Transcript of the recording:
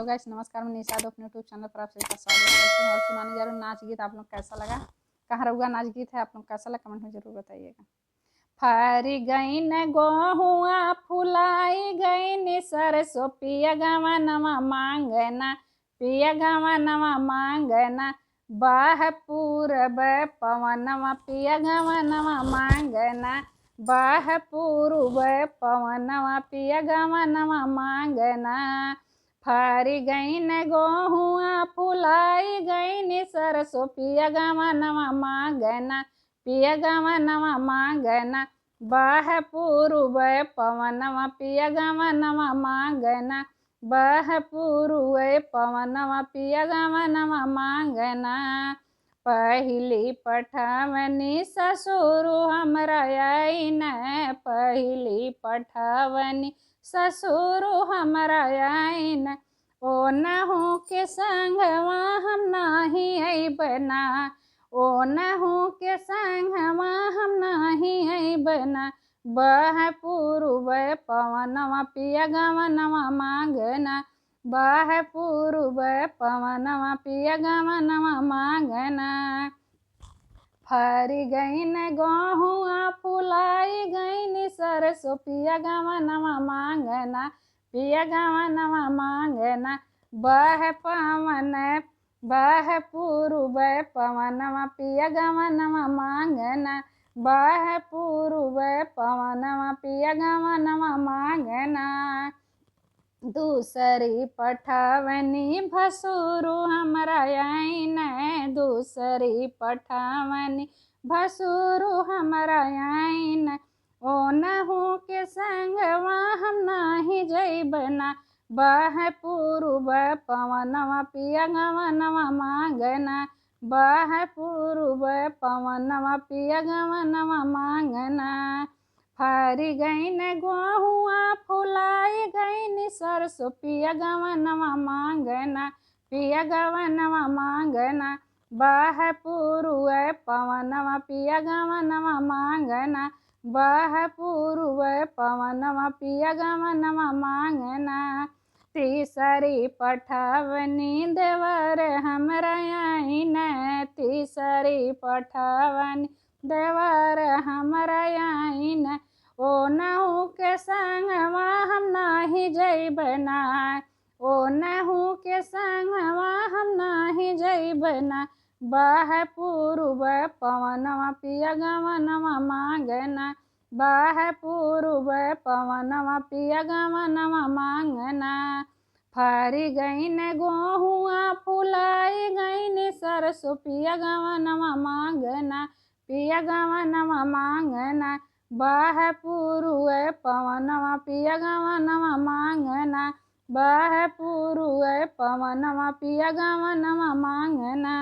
Hello guys, नमस्कार। मैं निशा अपने यूट्यूब चैनल पर आप सभी का स्वागत करती हूँ और सुनाने जा रही हूँ नाच गीत। आप लोग कैसा लगा, कहाँ रहुआ नाच गीत है, आप लोग कैसा लगा कमेंट में जरूर बताइएगा। फरी गईन गोहुआ फुलाई गईन सरसों पिया गवा नवा मांगना, पिया गवा नवा मांगना, बाह पूरब पवनवा पिया गवा नवा मांगना, बाह पूर्व पवनवा पिया गवा नवा मांगना। फरी गईन गोहुआ फुलाई गईन सरसों पिया गवा नवा मांगना, पिया गवा नवा मांगना, बाह पूर्व पवनवा पिया गवा नवा मांगना, बाह पूर्व पवनवा पिया गवा नवा मांगना। पहली पठवनी ससुर हमरा आईन, पहली पठवनी ससुर हमरा आईन, ओ नहु के संगवा हम नाही अइबना, ओ नहु के संगवा हम नाही अइबना, बाह पूर्व पवनवा पिया गवा नवा मांगना, बाह पूर्व पवनवा पिया गवा नवा मांगना। फरी गईन गोहुआ फुलाई गईन सरसों पिया गवा नवा मांगना, पिया गवा नवा मांगना, बाह पवन बाह पूर्व पवनवा पिया गवा नवा मांगना, बाह पूर्व पवनवा पिया गवा नवा मांगना। दूसरी पठवनी भसुरु हमरा आईन, दूसरी पठवनी भसुरु हमरा आईन, ओ नहु के संगवा हम नाही जइबना, बाह पूर्व पवनवा पिया गवा नवा मांगना, बाह पूर्व पवनवा पिया गवा नवा मांगना। फरी गईन गोहुआ फुलाई गईन सरसों पिया गवा नवा मांगना, पिया गवा नवा मांगना, बाह पूर्व पवनवा पिया गवा नवा मांगना, बाह पूर्व पवनवा पिया गवा नवा मांगना। तीसरी पठवनी देवर हमरा आईन, तीसरी पठवनी देवर हमरा आईन, ओ नहु के संगवा हम नाही जइबना, ओ नहु के संगवा हम नाही जइबना, बाह पूर्व पवनवा पिया गवा नवा मांगना, बाह पूर्व पवनवा पिया गवा नवा मांगना। फरी गईन गोहुआ फुलाई गईन सरसों पिया गवा नवा मांगना, पिया गवा नवा मांगना, बाह पूर्व पवनवा पिया गवा नवा मांगना, बाह पूर्व पवनवा पिया गवा नवा मांगना।